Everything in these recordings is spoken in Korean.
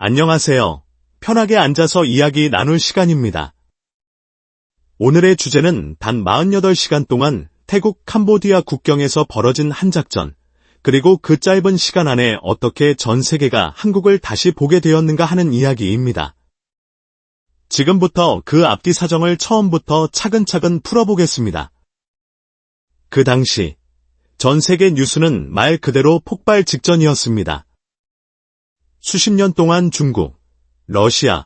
안녕하세요. 편하게 앉아서 이야기 나눌 시간입니다. 오늘의 주제는 단 48시간 동안 태국 캄보디아 국경에서 벌어진 한 작전, 그리고 그 짧은 시간 안에 어떻게 전 세계가 한국을 다시 보게 되었는가 하는 이야기입니다. 지금부터 그 앞뒤 사정을 처음부터 차근차근 풀어보겠습니다. 그 당시 전 세계 뉴스는 말 그대로 폭발 직전이었습니다. 수십 년 동안 중국, 러시아,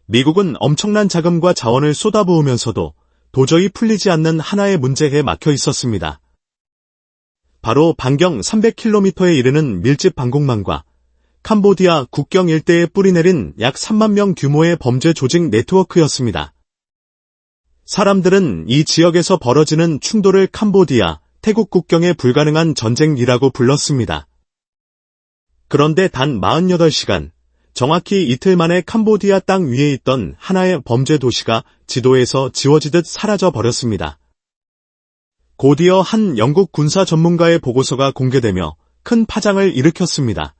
미국은 엄청난 자금과 자원을 쏟아부으면서도 도저히 풀리지 않는 하나의 문제에 막혀 있었습니다. 바로 반경 300km에 이르는 밀집 방공망과 캄보디아 국경 일대에 뿌리내린 약 3만 명 규모의 범죄 조직 네트워크였습니다. 사람들은 이 지역에서 벌어지는 충돌을 캄보디아, 태국 국경에 불가능한 전쟁이라고 불렀습니다. 그런데 단 48시간, 정확히 이틀 만에 캄보디아 땅 위에 있던 하나의 범죄 도시가 지도에서 지워지듯 사라져 버렸습니다. 곧이어 한 영국 군사 전문가의 보고서가 공개되며 큰 파장을 일으켰습니다.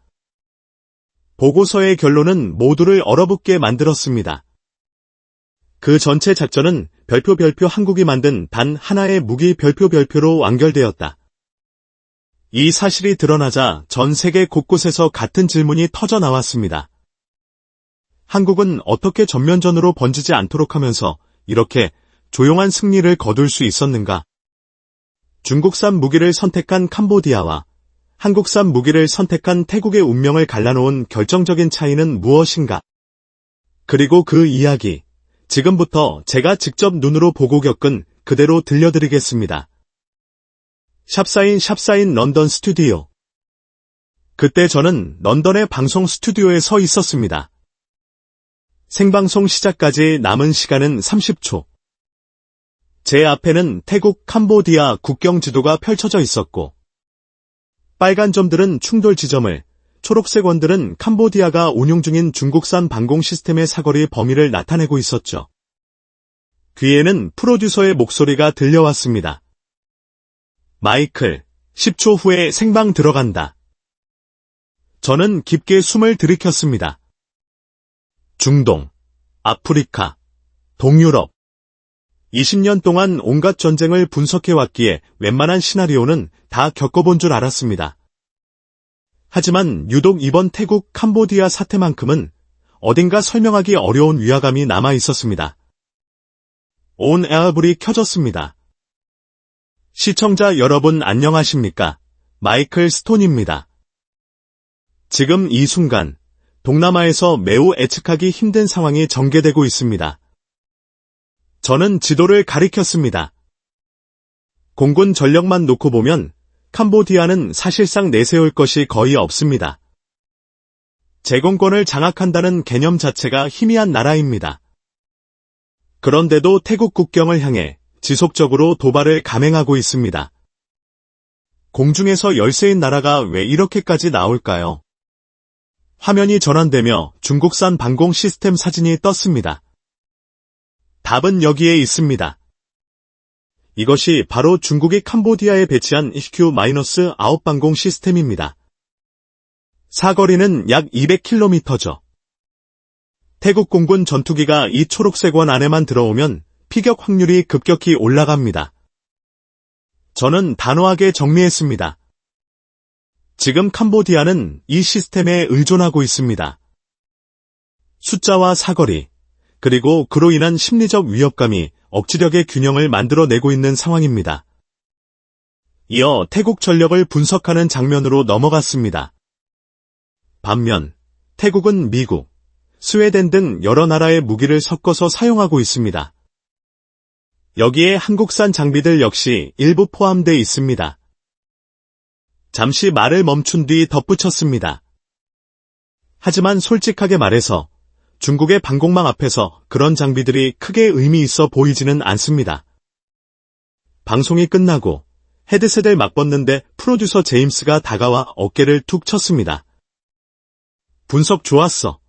보고서의 결론은 모두를 얼어붙게 만들었습니다. 그 전체 작전은 별표 한국이 만든 단 하나의 무기 별표로 완결되었다. 이 사실이 드러나자 전 세계 곳곳에서 같은 질문이 터져 나왔습니다. 한국은 어떻게 전면전으로 번지지 않도록 하면서 이렇게 조용한 승리를 거둘 수 있었는가? 중국산 무기를 선택한 캄보디아와 한국산 무기를 선택한 태국의 운명을 갈라놓은 결정적인 차이는 무엇인가? 그리고 그 이야기, 지금부터 제가 직접 눈으로 보고 겪은 그대로 들려드리겠습니다. 샵사인 런던 스튜디오. 그때 저는 런던의 방송 스튜디오에 서 있었습니다. 생방송 시작까지 남은 시간은 30초. 제 앞에는 태국 캄보디아 국경 지도가 펼쳐져 있었고, 빨간 점들은 충돌 지점을, 초록색 원들은 캄보디아가 운용 중인 중국산 방공 시스템의 사거리 범위를 나타내고 있었죠. 귀에는 프로듀서의 목소리가 들려왔습니다. 마이클, 10초 후에 생방 들어간다. 저는 깊게 숨을 들이켰습니다. 중동, 아프리카, 동유럽. 20년 동안 온갖 전쟁을 분석해왔기에 웬만한 시나리오는 다 겪어본 줄 알았습니다. 하지만 유독 이번 태국 캄보디아 사태만큼은 어딘가 설명하기 어려운 위화감이 남아 있었습니다. 온 에어불이 켜졌습니다. 시청자 여러분 안녕하십니까? 마이클 스톤입니다. 지금 이 순간 동남아에서 매우 예측하기 힘든 상황이 전개되고 있습니다. 저는 지도를 가리켰습니다. 공군 전력만 놓고 보면 캄보디아는 사실상 내세울 것이 거의 없습니다. 제공권을 장악한다는 개념 자체가 희미한 나라입니다. 그런데도 태국 국경을 향해 지속적으로 도발을 감행하고 있습니다. 공중에서 열세인 나라가 왜 이렇게까지 나올까요? 화면이 전환되며 중국산 방공 시스템 사진이 떴습니다. 답은 여기에 있습니다. 이것이 바로 중국이 캄보디아에 배치한 HQ-9 방공 시스템입니다. 사거리는 약 200km죠. 태국 공군 전투기가 이 초록색 원 안에만 들어오면 피격 확률이 급격히 올라갑니다. 저는 단호하게 정리했습니다. 지금 캄보디아는 이 시스템에 의존하고 있습니다. 숫자와 사거리, 그리고 그로 인한 심리적 위협감이 억지력의 균형을 만들어내고 있는 상황입니다. 이어 태국 전력을 분석하는 장면으로 넘어갔습니다. 반면 태국은 미국, 스웨덴 등 여러 나라의 무기를 섞어서 사용하고 있습니다. 여기에 한국산 장비들 역시 일부 포함되어 있습니다. 잠시 말을 멈춘 뒤 덧붙였습니다. 하지만 솔직하게 말해서 중국의 방공망 앞에서 그런 장비들이 크게 의미 있어 보이지는 않습니다. 방송이 끝나고 헤드셋을 막 벗는데 프로듀서 제임스가 다가와 어깨를 툭 쳤습니다. 분석 좋았어.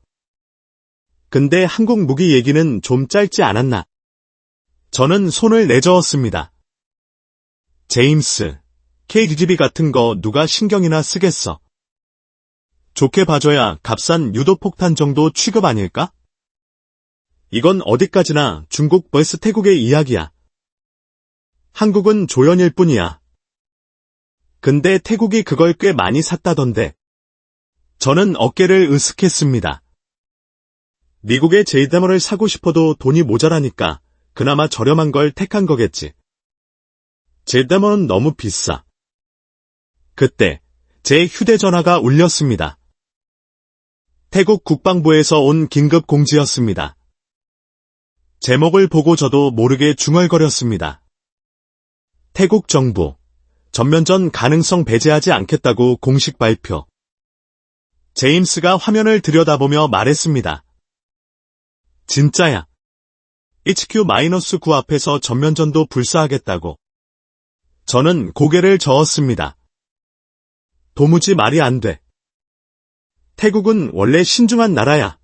근데 한국 무기 얘기는 좀 짧지 않았나? 저는 손을 내저었습니다. 제임스, KGB 같은 거 누가 신경이나 쓰겠어. 좋게 봐줘야 값싼 유도폭탄 정도 취급 아닐까? 이건 어디까지나 중국 vs 태국의 이야기야. 한국은 조연일 뿐이야. 근데 태국이 그걸 꽤 많이 샀다던데. 저는 어깨를 으쓱했습니다. 미국의 제이다머를 사고 싶어도 돈이 모자라니까 그나마 저렴한 걸 택한 거겠지. 제이다머는 너무 비싸. 그때 제 휴대전화가 울렸습니다. 태국 국방부에서 온 긴급 공지였습니다. 제목을 보고 저도 모르게 중얼거렸습니다. 태국 정부, 전면전 가능성 배제하지 않겠다고 공식 발표. 제임스가 화면을 들여다보며 말했습니다. 진짜야. HQ-9 앞에서 전면전도 불사하겠다고. 저는 고개를 저었습니다. 도무지 말이 안 돼. 태국은 원래 신중한 나라야.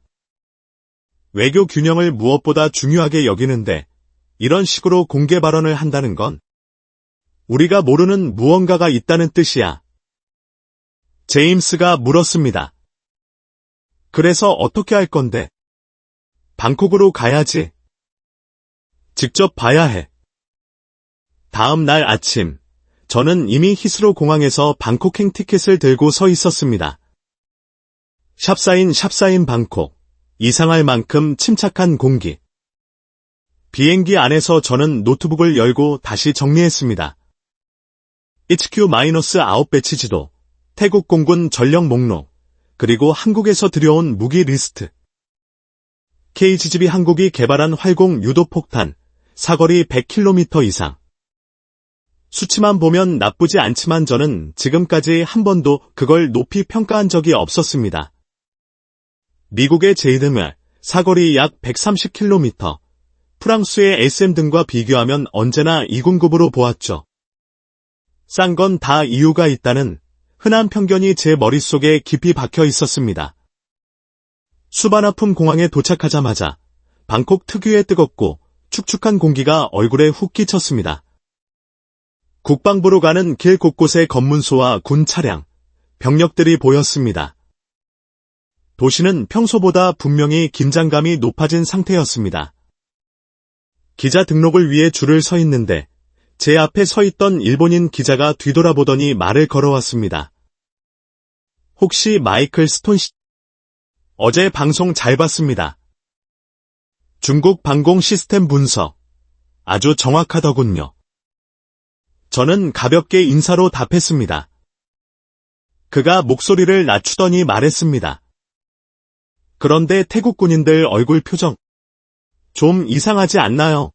외교 균형을 무엇보다 중요하게 여기는데 이런 식으로 공개 발언을 한다는 건 우리가 모르는 무언가가 있다는 뜻이야. 제임스가 물었습니다. 그래서 어떻게 할 건데? 방콕으로 가야지. 직접 봐야 해. 다음 날 아침, 저는 이미 히스로 공항에서 방콕행 티켓을 들고 서 있었습니다. 샵사인 방콕. 이상할 만큼 침착한 공기. 비행기 안에서 저는 노트북을 열고 다시 정리했습니다. HQ-9 배치 지도, 태국 공군 전력 목록, 그리고 한국에서 들여온 무기 리스트. KGB 한국이 개발한 활공 유도폭탄, 사거리 100km 이상. 수치만 보면 나쁘지 않지만 저는 지금까지 한 번도 그걸 높이 평가한 적이 없었습니다. 미국의 제이드mer, 사거리 약 130km, 프랑스의 SM 등과 비교하면 언제나 이군급으로 보았죠. 싼 건 다 이유가 있다는 흔한 편견이 제 머릿속에 깊이 박혀 있었습니다. 수바나품 공항에 도착하자마자 방콕 특유의 뜨겁고 축축한 공기가 얼굴에 훅 끼쳤습니다. 국방부로 가는 길 곳곳에 검문소와 군 차량, 병력들이 보였습니다. 도시는 평소보다 분명히 긴장감이 높아진 상태였습니다. 기자 등록을 위해 줄을 서 있는데 제 앞에 서 있던 일본인 기자가 뒤돌아보더니 말을 걸어왔습니다. 혹시 마이클 스톤 씨? 어제 방송 잘 봤습니다. 중국 방공 시스템 분석. 아주 정확하더군요. 저는 가볍게 인사로 답했습니다. 그가 목소리를 낮추더니 말했습니다. 그런데 태국 군인들 얼굴 표정 좀 이상하지 않나요?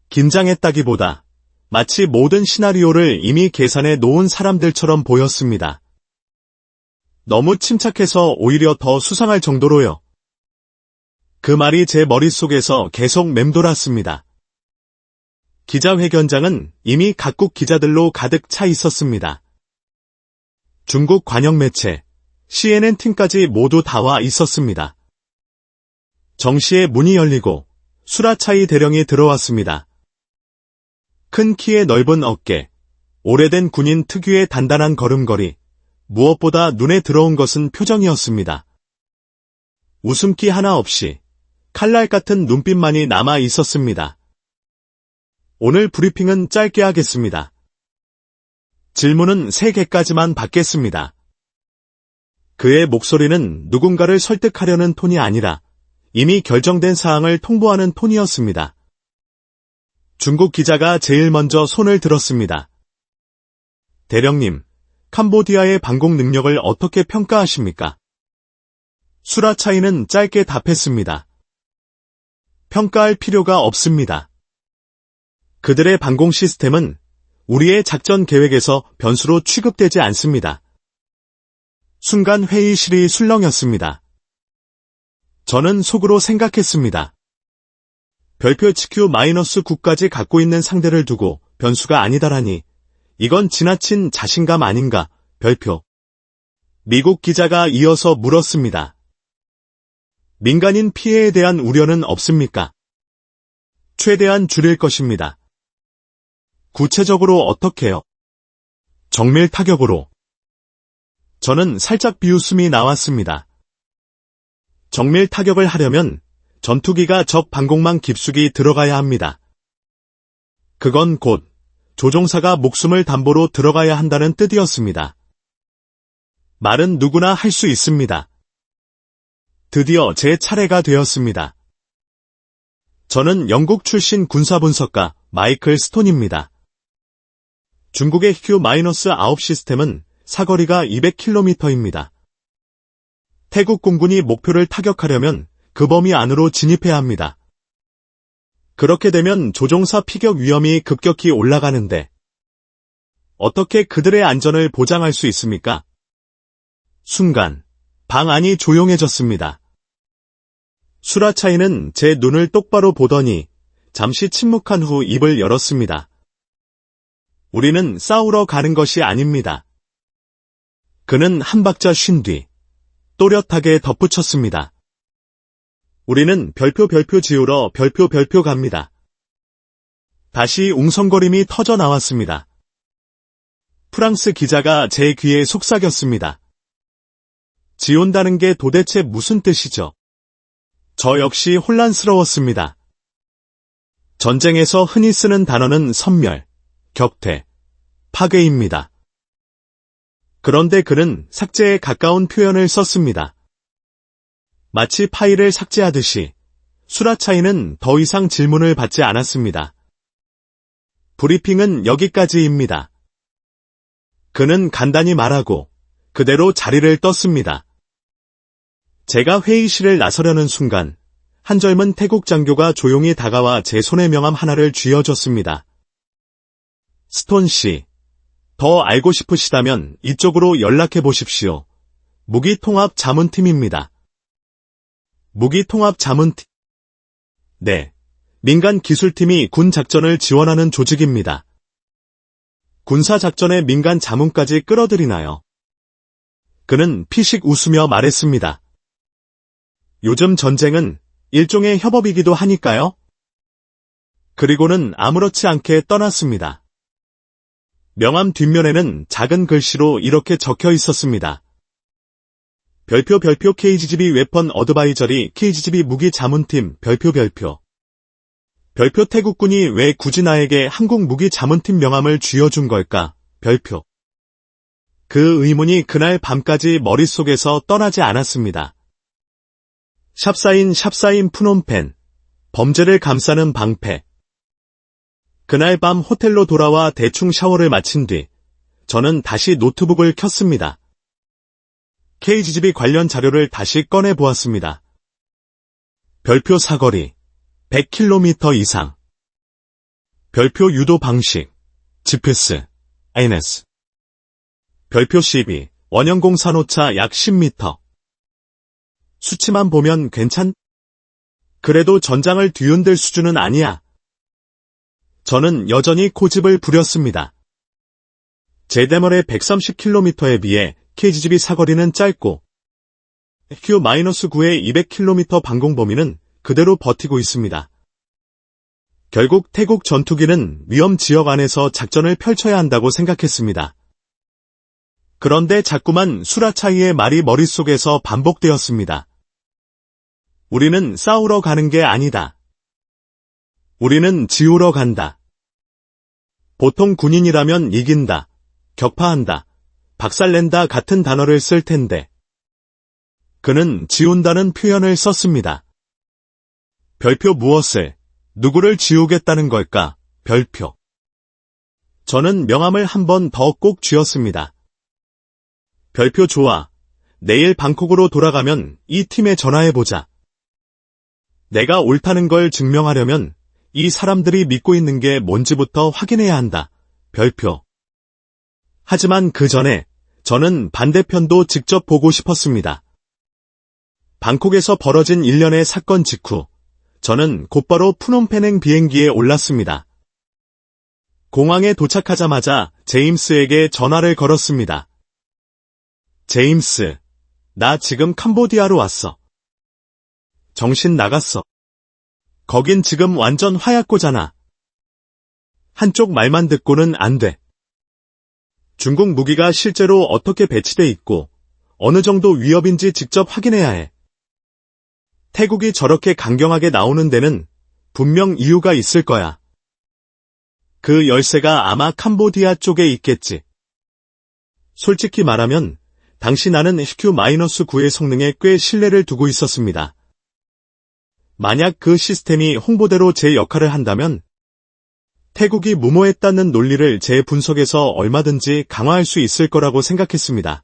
긴장했다기보다 마치 모든 시나리오를 이미 계산해 놓은 사람들처럼 보였습니다. 너무 침착해서 오히려 더 수상할 정도로요. 그 말이 제 머릿속에서 계속 맴돌았습니다. 기자회견장은 이미 각국 기자들로 가득 차 있었습니다. 중국 관영 매체, CNN 팀까지 모두 다 와 있었습니다. 정시에 문이 열리고 수라차이 대령이 들어왔습니다. 큰 키에 넓은 어깨, 오래된 군인 특유의 단단한 걸음걸이, 무엇보다 눈에 들어온 것은 표정이었습니다. 웃음기 하나 없이 칼날 같은 눈빛만이 남아 있었습니다. 오늘 브리핑은 짧게 하겠습니다. 질문은 3개까지만 받겠습니다. 그의 목소리는 누군가를 설득하려는 톤이 아니라 이미 결정된 사항을 통보하는 톤이었습니다. 중국 기자가 제일 먼저 손을 들었습니다. 대령님, 캄보디아의 방공 능력을 어떻게 평가하십니까? 수라차이는 짧게 답했습니다. 평가할 필요가 없습니다. 그들의 방공 시스템은 우리의 작전 계획에서 변수로 취급되지 않습니다. 순간 회의실이 술렁였습니다. 저는 속으로 생각했습니다. 별표 HQ-9까지 갖고 있는 상대를 두고 변수가 아니다라니 이건 지나친 자신감 아닌가, 별표. 미국 기자가 이어서 물었습니다. 민간인 피해에 대한 우려는 없습니까? 최대한 줄일 것입니다. 구체적으로 어떻게요? 정밀 타격으로. 저는 살짝 비웃음이 나왔습니다. 정밀 타격을 하려면 전투기가 적 방공망 깊숙이 들어가야 합니다. 그건 곧 조종사가 목숨을 담보로 들어가야 한다는 뜻이었습니다. 말은 누구나 할 수 있습니다. 드디어 제 차례가 되었습니다. 저는 영국 출신 군사분석가 마이클 스톤입니다. 중국의 Q-9 시스템은 사거리가 200km입니다. 태국 공군이 목표를 타격하려면 그 범위 안으로 진입해야 합니다. 그렇게 되면 조종사 피격 위험이 급격히 올라가는데 어떻게 그들의 안전을 보장할 수 있습니까? 순간 방 안이 조용해졌습니다. 수라차이는 제 눈을 똑바로 보더니 잠시 침묵한 후 입을 열었습니다. 우리는 싸우러 가는 것이 아닙니다. 그는 한 박자 쉰 뒤 또렷하게 덧붙였습니다. 우리는 별표 지우러 별표 갑니다. 다시 웅성거림이 터져 나왔습니다. 프랑스 기자가 제 귀에 속삭였습니다. 지운다는 게 도대체 무슨 뜻이죠? 저 역시 혼란스러웠습니다. 전쟁에서 흔히 쓰는 단어는 섬멸, 격퇴, 파괴입니다. 그런데 그는 삭제에 가까운 표현을 썼습니다. 마치 파일을 삭제하듯이 수라차이는 더 이상 질문을 받지 않았습니다. 브리핑은 여기까지입니다. 그는 간단히 말하고 그대로 자리를 떴습니다. 제가 회의실을 나서려는 순간 한 젊은 태국 장교가 조용히 다가와 제 손에 명함 하나를 쥐어줬습니다. 스톤 씨, 더 알고 싶으시다면 이쪽으로 연락해 보십시오. 무기통합 자문팀입니다. 무기통합 자문팀? 네, 민간 기술팀이 군 작전을 지원하는 조직입니다. 군사 작전에 민간 자문까지 끌어들이나요? 그는 피식 웃으며 말했습니다. 요즘 전쟁은 일종의 협업이기도 하니까요. 그리고는 아무렇지 않게 떠났습니다. 명함 뒷면에는 작은 글씨로 이렇게 적혀 있었습니다. 별표 KGB 웨펀 어드바이저리 KGB 무기 자문팀 별표 태국군이 왜 굳이 나에게 한국 무기 자문팀 명함을 쥐어준 걸까? 별표. 그 의문이 그날 밤까지 머릿속에서 떠나지 않았습니다. 샵사인 푸놈펜, 범죄를 감싸는 방패. 그날 밤 호텔로 돌아와 대충 샤워를 마친 뒤 저는 다시 노트북을 켰습니다. KGB 관련 자료를 다시 꺼내 보았습니다. 별표 사거리 100km 이상. 별표 유도 방식 GPS, INS. 별표 CB 원형공 산호차 약 10m. 수치만 보면 그래도 전장을 뒤흔들 수준은 아니야. 저는 여전히 고집을 부렸습니다. 제 대머리 130km에 비해 KGB 사거리는 짧고 Q-9의 200km 방공 범위는 그대로 버티고 있습니다. 결국 태국 전투기는 위험 지역 안에서 작전을 펼쳐야 한다고 생각했습니다. 그런데 자꾸만 수라차이의 말이 머릿속에서 반복되었습니다. 우리는 싸우러 가는 게 아니다. 우리는 지우러 간다. 보통 군인이라면 이긴다, 격파한다, 박살낸다 같은 단어를 쓸 텐데 그는 지운다는 표현을 썼습니다. 별표 무엇을, 누구를 지우겠다는 걸까? 별표. 저는 명함을 한 번 더 꼭 쥐었습니다. 별표 좋아. 내일 방콕으로 돌아가면 이 팀에 전화해보자. 내가 옳다는 걸 증명하려면 이 사람들이 믿고 있는 게 뭔지부터 확인해야 한다. 별표. 하지만 그 전에 저는 반대편도 직접 보고 싶었습니다. 방콕에서 벌어진 일련의 사건 직후 저는 곧바로 푸놈펜행 비행기에 올랐습니다. 공항에 도착하자마자 제임스에게 전화를 걸었습니다. 제임스, 나 지금 캄보디아로 왔어. 정신 나갔어. 거긴 지금 완전 화약고잖아. 한쪽 말만 듣고는 안 돼. 중국 무기가 실제로 어떻게 배치돼 있고 어느 정도 위협인지 직접 확인해야 해. 태국이 저렇게 강경하게 나오는 데는 분명 이유가 있을 거야. 그 열쇠가 아마 캄보디아 쪽에 있겠지. 솔직히 말하면 당시 나는 HQ-9의 성능에 꽤 신뢰를 두고 있었습니다. 만약 그 시스템이 홍보대로 제 역할을 한다면 태국이 무모했다는 논리를 제 분석에서 얼마든지 강화할 수 있을 거라고 생각했습니다.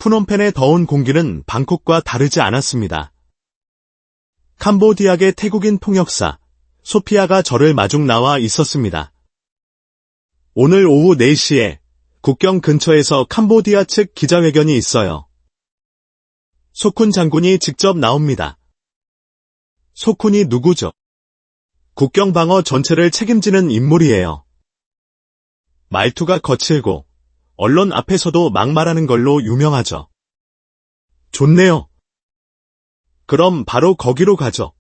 푸놈펜의 더운 공기는 방콕과 다르지 않았습니다. 캄보디아계 태국인 통역사 소피아가 저를 마중 나와 있었습니다. 오늘 오후 4시에 국경 근처에서 캄보디아 측 기자회견이 있어요. 소쿤 장군이 직접 나옵니다. 소쿤이 누구죠? 국경 방어 전체를 책임지는 인물이에요. 말투가 거칠고 언론 앞에서도 막말하는 걸로 유명하죠. 좋네요. 그럼 바로 거기로 가죠.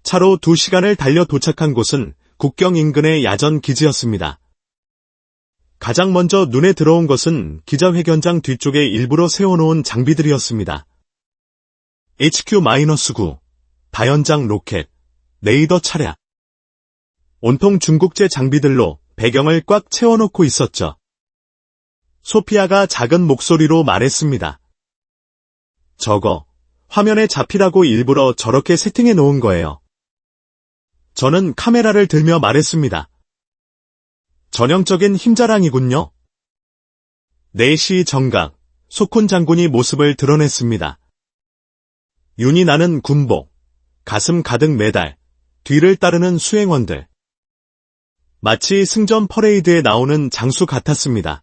차로 2시간을 달려 도착한 곳은 국경 인근의 야전 기지였습니다. 가장 먼저 눈에 들어온 것은 기자회견장 뒤쪽에 일부러 세워놓은 장비들이었습니다. HQ-9 다연장 로켓, 레이더 차량. 온통 중국제 장비들로 배경을 꽉 채워놓고 있었죠. 소피아가 작은 목소리로 말했습니다. 저거, 화면에 잡히라고 일부러 저렇게 세팅해 놓은 거예요. 저는 카메라를 들며 말했습니다. 전형적인 힘자랑이군요. 4시 정각, 소쿤 장군이 모습을 드러냈습니다. 윤이 나는 군복, 가슴 가득 메달, 뒤를 따르는 수행원들. 마치 승전 퍼레이드에 나오는 장수 같았습니다.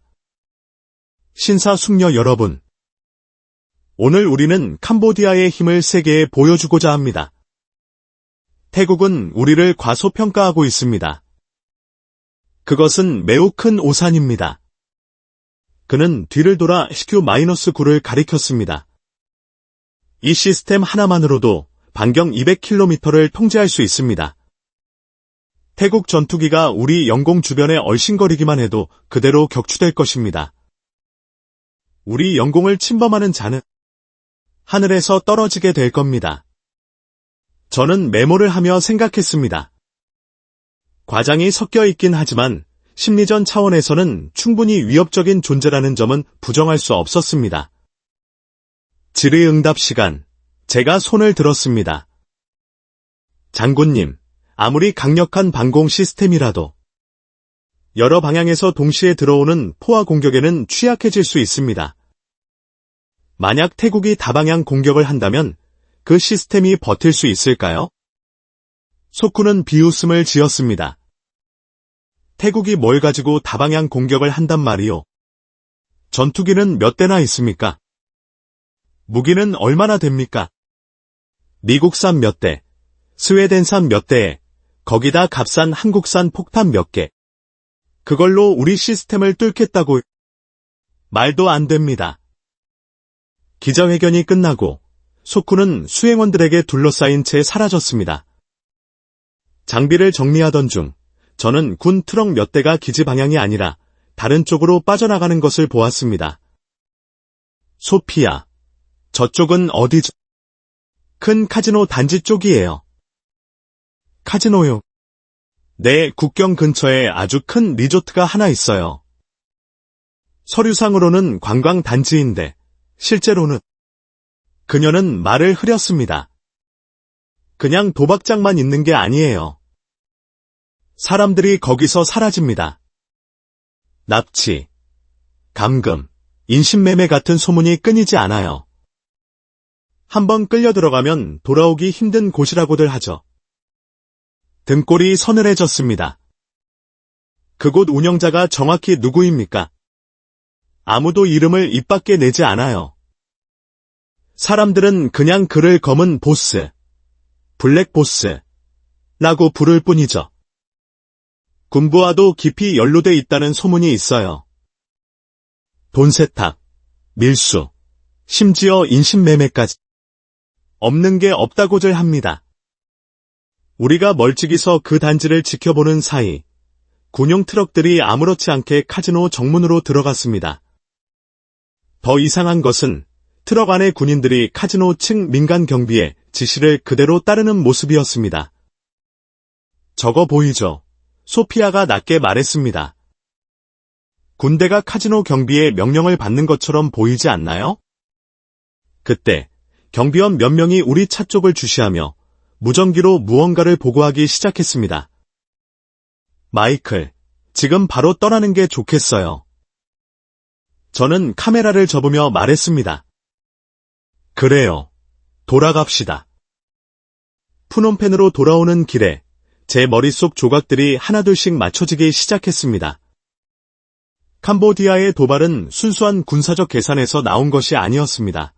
신사숙녀 여러분, 오늘 우리는 캄보디아의 힘을 세계에 보여주고자 합니다. 태국은 우리를 과소평가하고 있습니다. 그것은 매우 큰 오산입니다. 그는 뒤를 돌아 HQ-9를 가리켰습니다. 이 시스템 하나만으로도 반경 200km를 통제할 수 있습니다. 태국 전투기가 우리 영공 주변에 얼씬거리기만 해도 그대로 격추될 것입니다. 우리 영공을 침범하는 자는 하늘에서 떨어지게 될 겁니다. 저는 메모를 하며 생각했습니다. 과장이 섞여 있긴 하지만 심리전 차원에서는 충분히 위협적인 존재라는 점은 부정할 수 없었습니다. 질의응답 시간. 제가 손을 들었습니다. 장군님, 아무리 강력한 방공 시스템이라도 여러 방향에서 동시에 들어오는 포화 공격에는 취약해질 수 있습니다. 만약 태국이 다방향 공격을 한다면 그 시스템이 버틸 수 있을까요? 소쿤은 비웃음을 지었습니다. 태국이 뭘 가지고 다방향 공격을 한단 말이요? 전투기는 몇 대나 있습니까? 무기는 얼마나 됩니까? 미국산 몇 대, 스웨덴산 몇 대에 거기다 값싼 한국산 폭탄 몇 개. 그걸로 우리 시스템을 뚫겠다고. 말도 안 됩니다. 기자회견이 끝나고 소쿤은 수행원들에게 둘러싸인 채 사라졌습니다. 장비를 정리하던 중 저는 군 트럭 몇 대가 기지 방향이 아니라 다른 쪽으로 빠져나가는 것을 보았습니다. 소피아, 저쪽은 어디죠? 큰 카지노 단지 쪽이에요. 카지노요? 네, 국경 근처에 아주 큰 리조트가 하나 있어요. 서류상으로는 관광 단지인데 실제로는 그녀는 말을 흐렸습니다. 그냥 도박장만 있는 게 아니에요. 사람들이 거기서 사라집니다. 납치, 감금, 인신매매 같은 소문이 끊이지 않아요. 한번 끌려 들어가면 돌아오기 힘든 곳이라고들 하죠. 등골이 서늘해졌습니다. 그곳 운영자가 정확히 누구입니까? 아무도 이름을 입 밖에 내지 않아요. 사람들은 그냥 그를 검은 보스, 블랙 보스라고 부를 뿐이죠. 군부와도 깊이 연루돼 있다는 소문이 있어요. 돈 세탁, 밀수, 심지어 인신매매까지. 없는 게 없다고들 합니다. 우리가 멀찍이서 그 단지를 지켜보는 사이 군용 트럭들이 아무렇지 않게 카지노 정문으로 들어갔습니다. 더 이상한 것은 트럭 안의 군인들이 카지노 측 민간 경비의 지시를 그대로 따르는 모습이었습니다. 저거 보이죠? 소피아가 낮게 말했습니다. 군대가 카지노 경비의 명령을 받는 것처럼 보이지 않나요? 그때 경비원 몇 명이 우리 차 쪽을 주시하며 무전기로 무언가를 보고하기 시작했습니다. 마이클, 지금 바로 떠나는 게 좋겠어요. 저는 카메라를 접으며 말했습니다. 그래요. 돌아갑시다. 푸놈펜으로 돌아오는 길에 제 머릿속 조각들이 하나둘씩 맞춰지기 시작했습니다. 캄보디아의 도발은 순수한 군사적 계산에서 나온 것이 아니었습니다.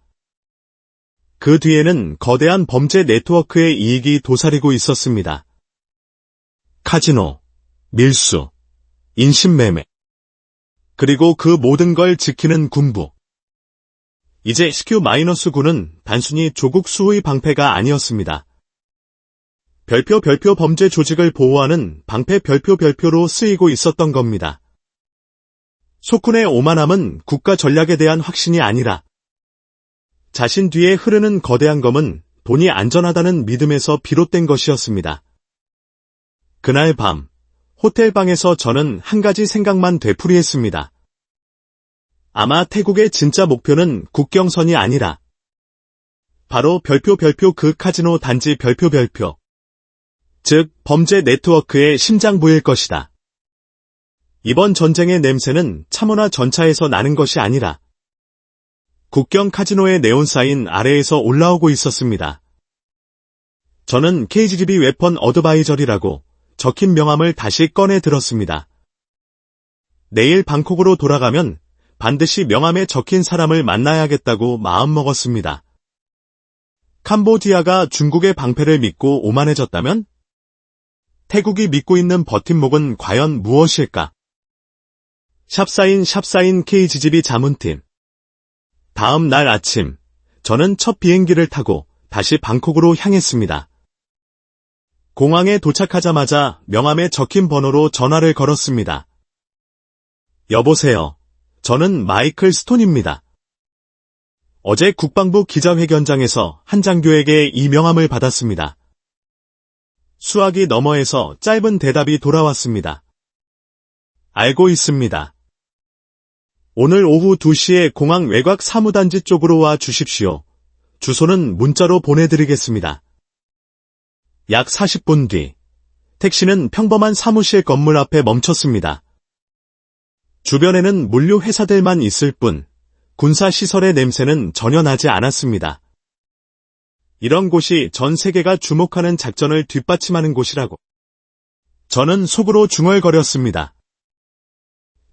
그 뒤에는 거대한 범죄 네트워크의 이익이 도사리고 있었습니다. 카지노, 밀수, 인신매매, 그리고 그 모든 걸 지키는 군부. 이제 CQ-9는 단순히 조국 수호의 방패가 아니었습니다. 별표 범죄 조직을 보호하는 방패 별표로 쓰이고 있었던 겁니다. 소쿤의 오만함은 국가 전략에 대한 확신이 아니라 자신 뒤에 흐르는 거대한 검은 돈이 안전하다는 믿음에서 비롯된 것이었습니다. 그날 밤, 호텔 방에서 저는 한 가지 생각만 되풀이했습니다. 아마 태국의 진짜 목표는 국경선이 아니라 바로 별표 그 카지노 단지 별표. 즉, 범죄 네트워크의 심장부일 것이다. 이번 전쟁의 냄새는 차문화 전차에서 나는 것이 아니라 국경 카지노의 네온사인 아래에서 올라오고 있었습니다. 저는 KGB 웨펀 어드바이저리라고 적힌 명함을 다시 꺼내 들었습니다. 내일 방콕으로 돌아가면 반드시 명함에 적힌 사람을 만나야겠다고 마음먹었습니다. 캄보디아가 중국의 방패를 믿고 오만해졌다면? 태국이 믿고 있는 버팀목은 과연 무엇일까? 샵사인 KGB 자문팀. 다음 날 아침, 저는 첫 비행기를 타고 다시 방콕으로 향했습니다. 공항에 도착하자마자 명함에 적힌 번호로 전화를 걸었습니다. 여보세요. 저는 마이클 스톤입니다. 어제 국방부 기자회견장에서 한 장교에게 이 명함을 받았습니다. 수화기 너머에서 짧은 대답이 돌아왔습니다. 알고 있습니다. 오늘 오후 2시에 공항 외곽 사무단지 쪽으로 와 주십시오. 주소는 문자로 보내드리겠습니다. 약 40분 뒤, 택시는 평범한 사무실 건물 앞에 멈췄습니다. 주변에는 물류 회사들만 있을 뿐 군사시설의 냄새는 전혀 나지 않았습니다. 이런 곳이 전 세계가 주목하는 작전을 뒷받침하는 곳이라고. 저는 속으로 중얼거렸습니다.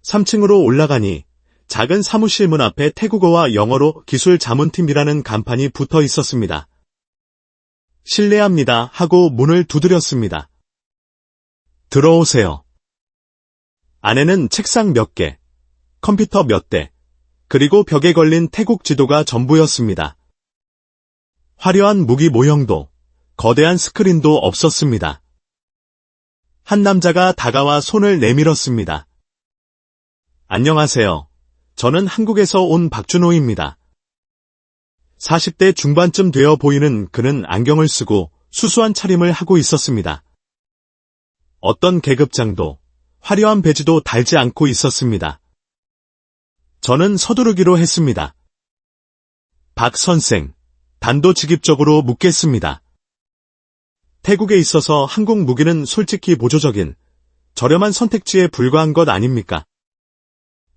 3층으로 올라가니 작은 사무실 문 앞에 태국어와 영어로 기술 자문팀이라는 간판이 붙어 있었습니다. 실례합니다 하고 문을 두드렸습니다. 들어오세요. 안에는 책상 몇 개, 컴퓨터 몇 대, 그리고 벽에 걸린 태국 지도가 전부였습니다. 화려한 무기 모형도, 거대한 스크린도 없었습니다. 한 남자가 다가와 손을 내밀었습니다. 안녕하세요. 저는 한국에서 온 박준호입니다. 40대 중반쯤 되어 보이는 그는 안경을 쓰고 수수한 차림을 하고 있었습니다. 어떤 계급장도 화려한 배지도 달지 않고 있었습니다. 저는 서두르기로 했습니다. 박 선생, 단도직입적으로 묻겠습니다. 태국에 있어서 한국 무기는 솔직히 보조적인, 저렴한 선택지에 불과한 것 아닙니까?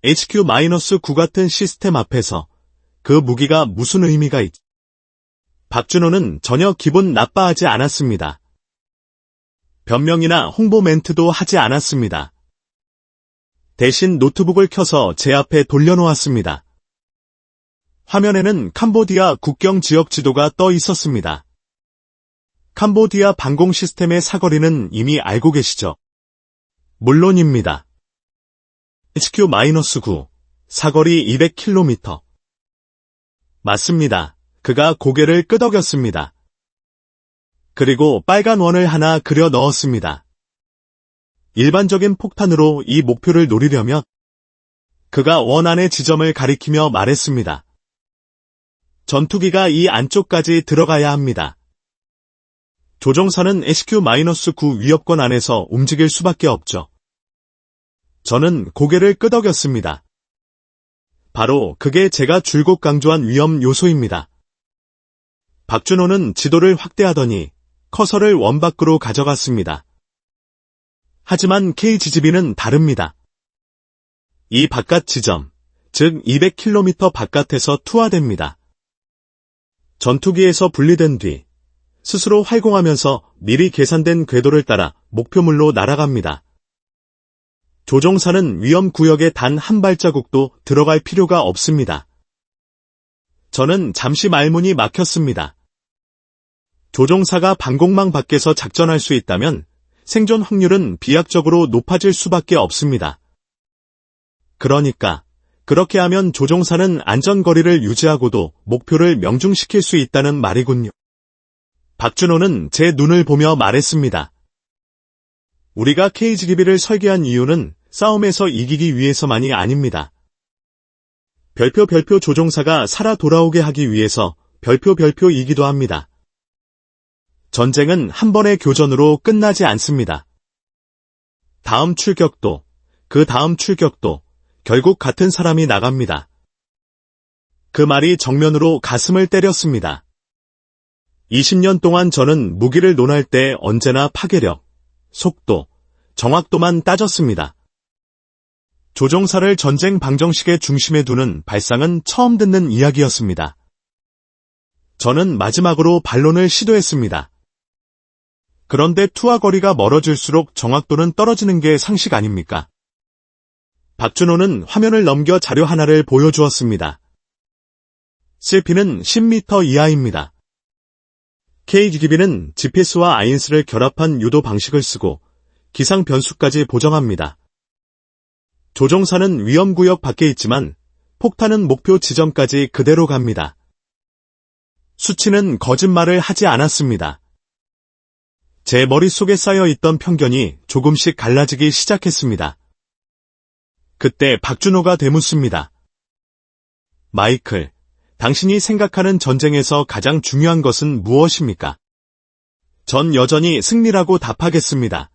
HQ-9 같은 시스템 앞에서 그 무기가 무슨 의미가 있지? 박준호는 전혀 기분 나빠하지 않았습니다. 변명이나 홍보 멘트도 하지 않았습니다. 대신 노트북을 켜서 제 앞에 돌려놓았습니다. 화면에는 캄보디아 국경 지역 지도가 떠 있었습니다. 캄보디아 방공 시스템의 사거리는 이미 알고 계시죠? 물론입니다. HQ-9, 사거리 200km. 맞습니다. 그가 고개를 끄덕였습니다. 그리고 빨간 원을 하나 그려 넣었습니다. 일반적인 폭탄으로 이 목표를 노리려면 그가 원안의 지점을 가리키며 말했습니다. 전투기가 이 안쪽까지 들어가야 합니다. 조종사는 SQ-9 위협권 안에서 움직일 수밖에 없죠. 저는 고개를 끄덕였습니다. 바로 그게 제가 줄곧 강조한 위험 요소입니다. 박준호는 지도를 확대하더니 커서를 원 밖으로 가져갔습니다. 하지만 KGB는 다릅니다. 이 바깥 지점, 즉 200km 바깥에서 투하됩니다. 전투기에서 분리된 뒤 스스로 활공하면서 미리 계산된 궤도를 따라 목표물로 날아갑니다. 조종사는 위험구역에 단 한 발자국도 들어갈 필요가 없습니다. 저는 잠시 말문이 막혔습니다. 조종사가 방공망 밖에서 작전할 수 있다면 생존 확률은 비약적으로 높아질 수밖에 없습니다. 그러니까 그렇게 하면 조종사는 안전거리를 유지하고도 목표를 명중시킬 수 있다는 말이군요. 박준호는 제 눈을 보며 말했습니다. 우리가 KGB를 설계한 이유는 싸움에서 이기기 위해서만이 아닙니다. 별표 조종사가 살아 돌아오게 하기 위해서 별표이기도 합니다. 전쟁은 한 번의 교전으로 끝나지 않습니다. 다음 출격도, 그 다음 출격도 결국 같은 사람이 나갑니다. 그 말이 정면으로 가슴을 때렸습니다. 20년 동안 저는 무기를 논할 때 언제나 파괴력, 속도, 정확도만 따졌습니다. 조종사를 전쟁 방정식의 중심에 두는 발상은 처음 듣는 이야기였습니다. 저는 마지막으로 반론을 시도했습니다. 그런데 투하 거리가 멀어질수록 정확도는 떨어지는 게 상식 아닙니까? 박준호는 화면을 넘겨 자료 하나를 보여주었습니다. CP는 10m 이하입니다. KGB는 GPS와 아인스를 결합한 유도 방식을 쓰고 기상 변수까지 보정합니다. 조종사는 위험구역 밖에 있지만 폭탄은 목표 지점까지 그대로 갑니다. 수치는 거짓말을 하지 않았습니다. 제 머릿속에 쌓여있던 편견이 조금씩 갈라지기 시작했습니다. 그때 박준호가 되묻습니다. 마이클, 당신이 생각하는 전쟁에서 가장 중요한 것은 무엇입니까? 전 여전히 승리라고 답하겠습니다.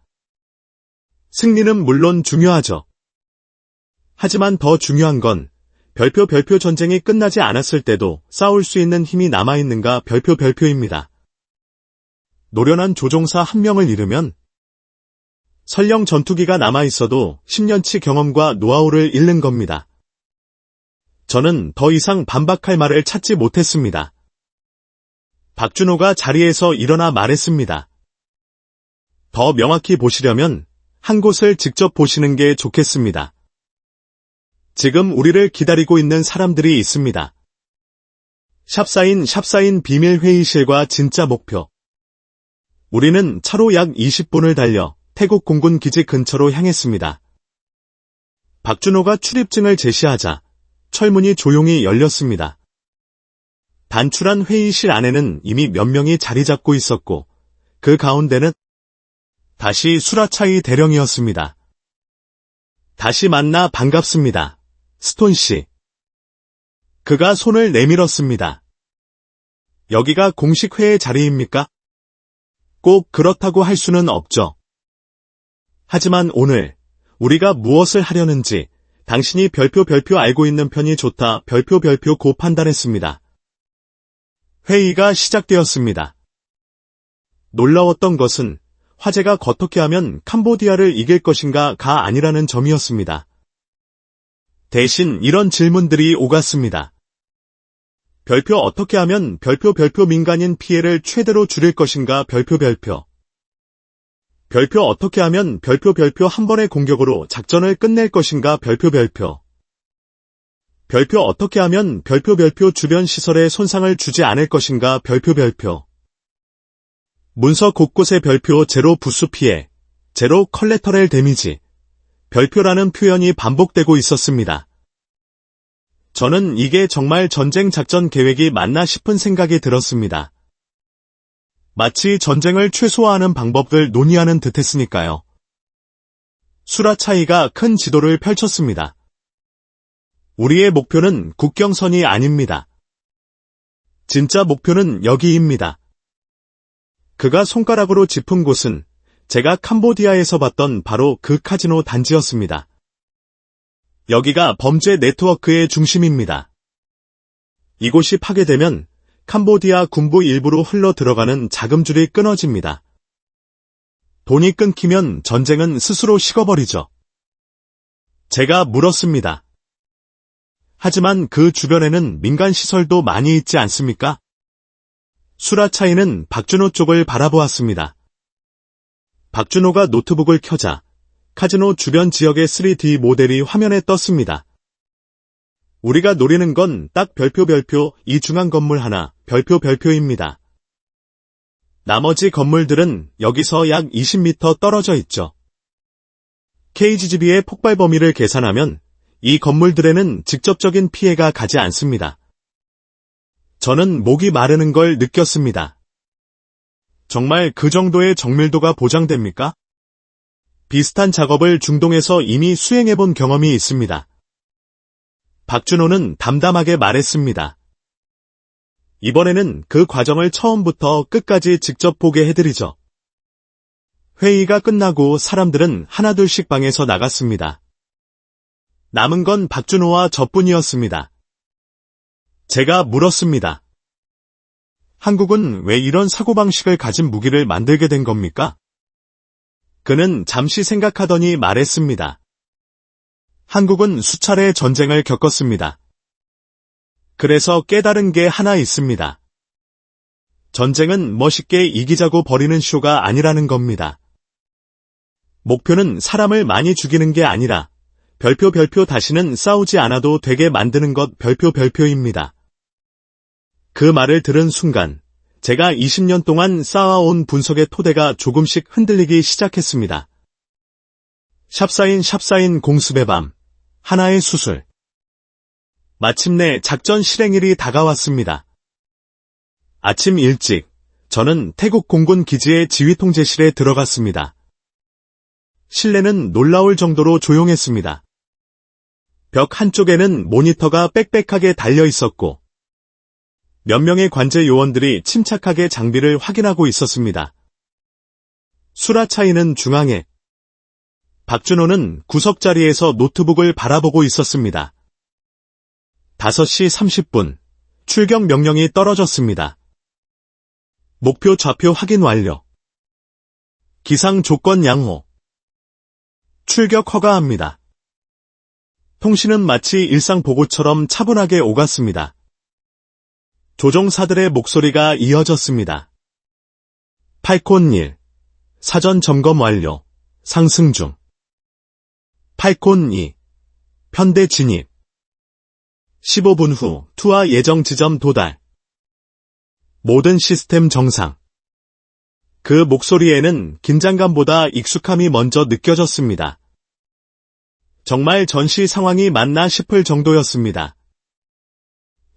승리는 물론 중요하죠. 하지만 더 중요한 건 별표 전쟁이 끝나지 않았을 때도 싸울 수 있는 힘이 남아있는가 별표입니다. 노련한 조종사 한 명을 잃으면 설령 전투기가 남아있어도 10년치 경험과 노하우를 잃는 겁니다. 저는 더 이상 반박할 말을 찾지 못했습니다. 박준호가 자리에서 일어나 말했습니다. 더 명확히 보시려면 한 곳을 직접 보시는 게 좋겠습니다. 지금 우리를 기다리고 있는 사람들이 있습니다. 샵사인 비밀 회의실과 진짜 목표. 우리는 차로 약 20분을 달려 태국 공군 기지 근처로 향했습니다. 박준호가 출입증을 제시하자 철문이 조용히 열렸습니다. 단출한 회의실 안에는 이미 몇 명이 자리 잡고 있었고 그 가운데는 다시 수라차이 대령이었습니다. 다시 만나 반갑습니다. 스톤 씨. 그가 손을 내밀었습니다. 여기가 공식 회의 자리입니까? 꼭 그렇다고 할 수는 없죠. 하지만 오늘 우리가 무엇을 하려는지 당신이 별표 알고 있는 편이 좋다 별표 고 판단했습니다. 회의가 시작되었습니다. 놀라웠던 것은 화제가 어떻게 하면 캄보디아를 이길 것인가가 아니라는 점이었습니다. 대신 이런 질문들이 오갔습니다. 별표 어떻게 하면 별표 민간인 피해를 최대로 줄일 것인가 별표 어떻게 하면 별표 한 번의 공격으로 작전을 끝낼 것인가 별표 어떻게 하면 별표 주변 시설에 손상을 주지 않을 것인가 별표 문서 곳곳에 별표 제로 부수 피해, 제로 컬레터럴 데미지, 별표라는 표현이 반복되고 있었습니다. 저는 이게 정말 전쟁 작전 계획이 맞나 싶은 생각이 들었습니다. 마치 전쟁을 최소화하는 방법을 논의하는 듯했으니까요. 수라차이가 큰 지도를 펼쳤습니다. 우리의 목표는 국경선이 아닙니다. 진짜 목표는 여기입니다. 그가 손가락으로 짚은 곳은 제가 캄보디아에서 봤던 바로 그 카지노 단지였습니다. 여기가 범죄 네트워크의 중심입니다. 이곳이 파괴되면 캄보디아 군부 일부로 흘러 들어가는 자금줄이 끊어집니다. 돈이 끊기면 전쟁은 스스로 식어버리죠. 제가 물었습니다. 하지만 그 주변에는 민간 시설도 많이 있지 않습니까? 수라차이는 박준호 쪽을 바라보았습니다. 박준호가 노트북을 켜자 카지노 주변 지역의 3D 모델이 화면에 떴습니다. 우리가 노리는 건 딱 별표 이 중앙 건물 하나 별표입니다. 나머지 건물들은 여기서 약 20m 떨어져 있죠. KGB의 폭발 범위를 계산하면 이 건물들에는 직접적인 피해가 가지 않습니다. 저는 목이 마르는 걸 느꼈습니다. 정말 그 정도의 정밀도가 보장됩니까? 비슷한 작업을 중동에서 이미 수행해본 경험이 있습니다. 박준호는 담담하게 말했습니다. 이번에는 그 과정을 처음부터 끝까지 직접 보게 해드리죠. 회의가 끝나고 사람들은 하나둘씩 방에서 나갔습니다. 남은 건 박준호와 저뿐이었습니다. 제가 물었습니다. 한국은 왜 이런 사고방식을 가진 무기를 만들게 된 겁니까? 그는 잠시 생각하더니 말했습니다. 한국은 수차례 전쟁을 겪었습니다. 그래서 깨달은 게 하나 있습니다. 전쟁은 멋있게 이기자고 벌이는 쇼가 아니라는 겁니다. 목표는 사람을 많이 죽이는 게 아니라 별표 다시는 싸우지 않아도 되게 만드는 것 별표입니다. 그 말을 들은 순간 제가 20년 동안 쌓아온 분석의 토대가 조금씩 흔들리기 시작했습니다. 샵사인 공습의 밤, 하나의 수술. 마침내 작전 실행일이 다가왔습니다. 아침 일찍 저는 태국 공군 기지의 지휘통제실에 들어갔습니다. 실내는 놀라울 정도로 조용했습니다. 벽 한쪽에는 모니터가 빽빽하게 달려 있었고 몇 명의 관제 요원들이 침착하게 장비를 확인하고 있었습니다. 수라차이는 중앙에, 박준호는 구석자리에서 노트북을 바라보고 있었습니다. 5시 30분, 출격 명령이 떨어졌습니다. 목표 좌표 확인 완료. 기상 조건 양호. 출격 허가합니다. 통신은 마치 일상 보고처럼 차분하게 오갔습니다. 조종사들의 목소리가 이어졌습니다. 팔콘 1. 사전 점검 완료. 상승 중. 팔콘 2. 편대 진입. 15분 후 투하 예정 지점 도달. 모든 시스템 정상. 그 목소리에는 긴장감보다 익숙함이 먼저 느껴졌습니다. 정말 전시 상황이 맞나 싶을 정도였습니다.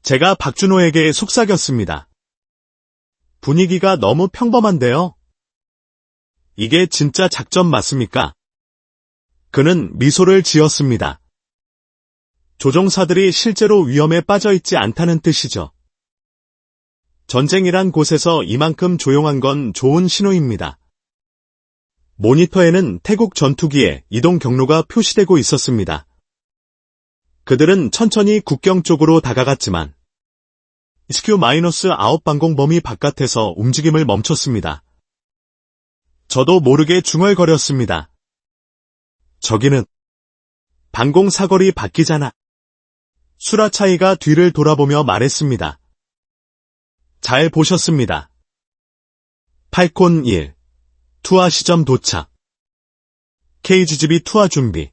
제가 박준호에게 속삭였습니다. 분위기가 너무 평범한데요? 이게 진짜 작전 맞습니까? 그는 미소를 지었습니다. 조종사들이 실제로 위험에 빠져 있지 않다는 뜻이죠. 전쟁이란 곳에서 이만큼 조용한 건 좋은 신호입니다. 모니터에는 태국 전투기의 이동 경로가 표시되고 있었습니다. 그들은 천천히 국경 쪽으로 다가갔지만 SQ-9 방공 범위 바깥에서 움직임을 멈췄습니다. 저도 모르게 중얼거렸습니다. 저기는 방공 사거리 바뀌잖아. 수라차이가 뒤를 돌아보며 말했습니다. 잘 보셨습니다. 팔콘 1. 투하 시점 도착. KGB 투하 준비.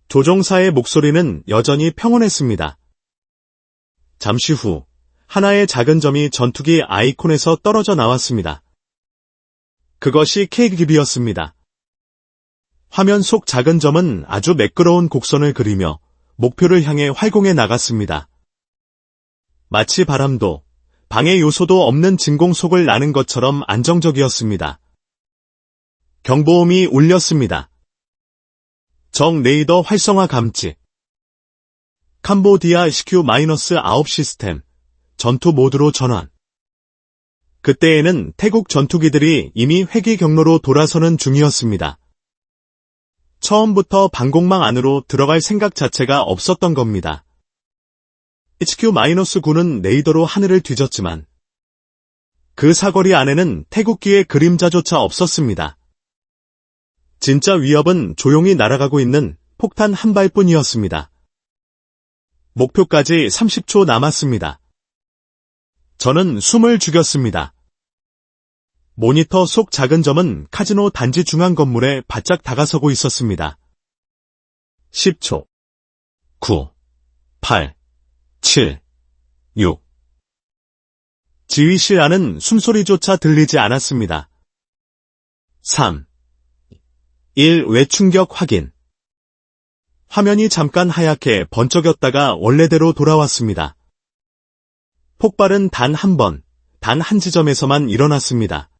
조종사의 목소리는 여전히 평온했습니다. 잠시 후 하나의 작은 점이 전투기 아이콘에서 떨어져 나왔습니다. 그것이 KGB였습니다. 화면 속 작은 점은 아주 매끄러운 곡선을 그리며 목표를 향해 활공해 나갔습니다. 마치 바람도 방해 요소도 없는 진공속을 나는 것처럼 안정적이었습니다. 경보음이 울렸습니다. 적 레이더 활성화 감지. 캄보디아 CQ-9 시스템, 전투 모드로 전환. 그때에는 태국 전투기들이 이미 회귀 경로로 돌아서는 중이었습니다. 처음부터 방공망 안으로 들어갈 생각 자체가 없었던 겁니다. HQ-9는 레이더로 하늘을 뒤졌지만 그 사거리 안에는 태국기의 그림자조차 없었습니다. 진짜 위협은 조용히 날아가고 있는 폭탄 한 발뿐이었습니다. 목표까지 30초 남았습니다. 저는 숨을 죽였습니다. 모니터 속 작은 점은 카지노 단지 중앙 건물에 바짝 다가서고 있었습니다. 10초. 9, 8, 7, 6. 지휘실 안은 숨소리조차 들리지 않았습니다. 3, 1. 외충격 확인. 화면이 잠깐 하얗게 번쩍였다가 원래대로 돌아왔습니다. 폭발은 단 한 번, 단 한 지점에서만 일어났습니다.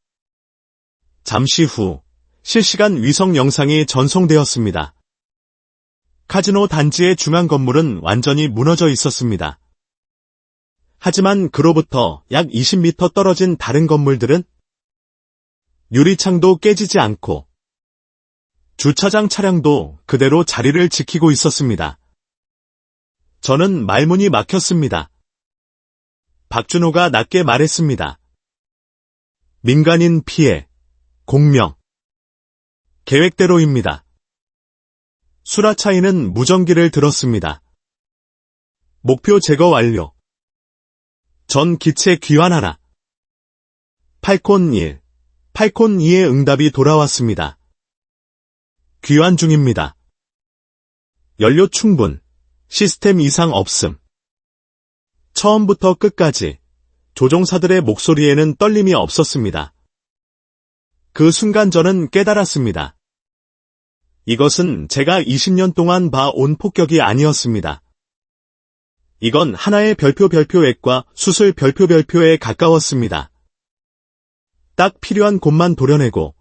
잠시 후 실시간 위성 영상이 전송되었습니다. 카지노 단지의 중앙 건물은 완전히 무너져 있었습니다. 하지만 그로부터 약 20m 떨어진 다른 건물들은 유리창도 깨지지 않고 주차장 차량도 그대로 자리를 지키고 있었습니다. 저는 말문이 막혔습니다. 박준호가 낮게 말했습니다. 민간인 피해, 공명. 계획대로입니다. 수라차이는 무전기를 들었습니다. 목표 제거 완료. 전 기체 귀환하라. 팔콘 1, 팔콘 2의 응답이 돌아왔습니다. 귀환 중입니다. 연료 충분, 시스템 이상 없음. 처음부터 끝까지 조종사들의 목소리에는 떨림이 없었습니다. 그 순간 저는 깨달았습니다. 이것은 제가 20년 동안 봐온 폭격이 아니었습니다. 이건 하나의 별표액과 수술 별표에 가까웠습니다. 딱 필요한 곳만 도려내고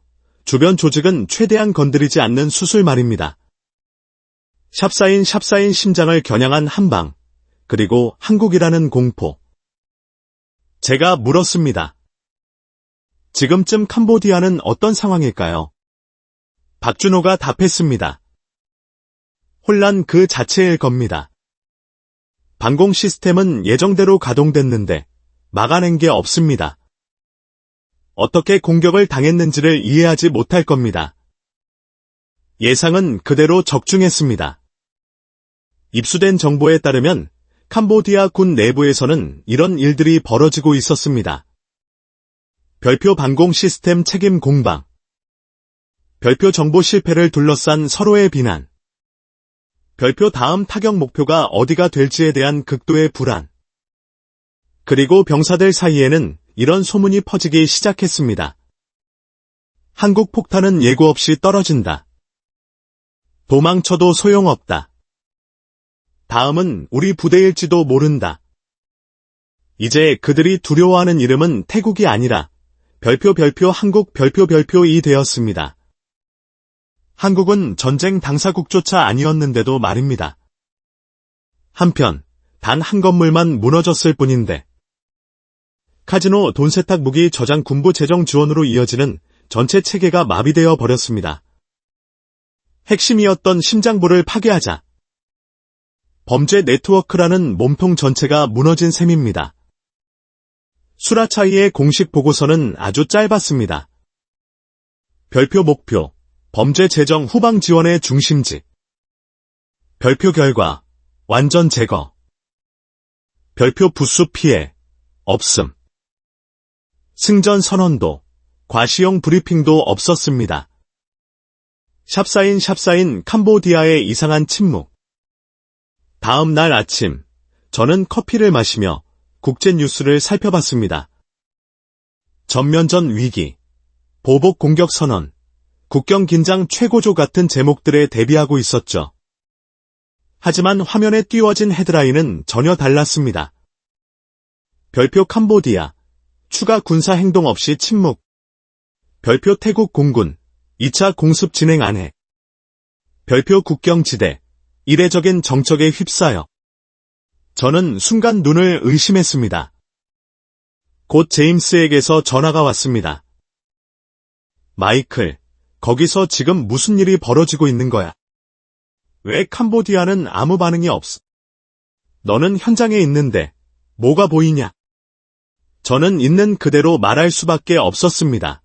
주변 조직은 최대한 건드리지 않는 수술 말입니다. 샵사인 심장을 겨냥한 한 방, 그리고 한국이라는 공포. 제가 물었습니다. 지금쯤 캄보디아는 어떤 상황일까요? 박준호가 답했습니다. 혼란 그 자체일 겁니다. 방공 시스템은 예정대로 가동됐는데 막아낸 게 없습니다. 어떻게 공격을 당했는지를 이해하지 못할 겁니다. 예상은 그대로 적중했습니다. 입수된 정보에 따르면 캄보디아 군 내부에서는 이런 일들이 벌어지고 있었습니다. 별표 방공 시스템 책임 공방. 별표 정보 실패를 둘러싼 서로의 비난. 별표 다음 타격 목표가 어디가 될지에 대한 극도의 불안. 그리고 병사들 사이에는 이런 소문이 퍼지기 시작했습니다. 한국 폭탄은 예고 없이 떨어진다. 도망쳐도 소용없다. 다음은 우리 부대일지도 모른다. 이제 그들이 두려워하는 이름은 태국이 아니라 별표 한국 별표이 되었습니다. 한국은 전쟁 당사국조차 아니었는데도 말입니다. 한편 단 한 건물만 무너졌을 뿐인데 카지노 돈세탁 무기 저장 군부 재정 지원으로 이어지는 전체 체계가 마비되어 버렸습니다. 핵심이었던 심장부를 파괴하자 범죄 네트워크라는 몸통 전체가 무너진 셈입니다. 수라차이의 공식 보고서는 아주 짧았습니다. 별표 목표, 범죄 재정 후방 지원의 중심지. 별표 결과, 완전 제거. 별표 부수 피해, 없음. 승전 선언도, 과시용 브리핑도 없었습니다. 샵사인 캄보디아의 이상한 침묵. 다음 날 아침, 저는 커피를 마시며 국제뉴스를 살펴봤습니다. 전면전 위기, 보복 공격 선언, 국경 긴장 최고조 같은 제목들에 대비하고 있었죠. 하지만 화면에 띄워진 헤드라인은 전혀 달랐습니다. 별표 캄보디아, 추가 군사 행동 없이 침묵. 별표 태국 공군, 2차 공습 진행 안해. 별표 국경지대, 이례적인 정적에 휩싸여. 저는 순간 눈을 의심했습니다. 곧 제임스에게서 전화가 왔습니다. 마이클, 거기서 지금 무슨 일이 벌어지고 있는 거야? 왜 캄보디아는 아무 반응이 없어? 너는 현장에 있는데 뭐가 보이냐? 저는 있는 그대로 말할 수밖에 없었습니다.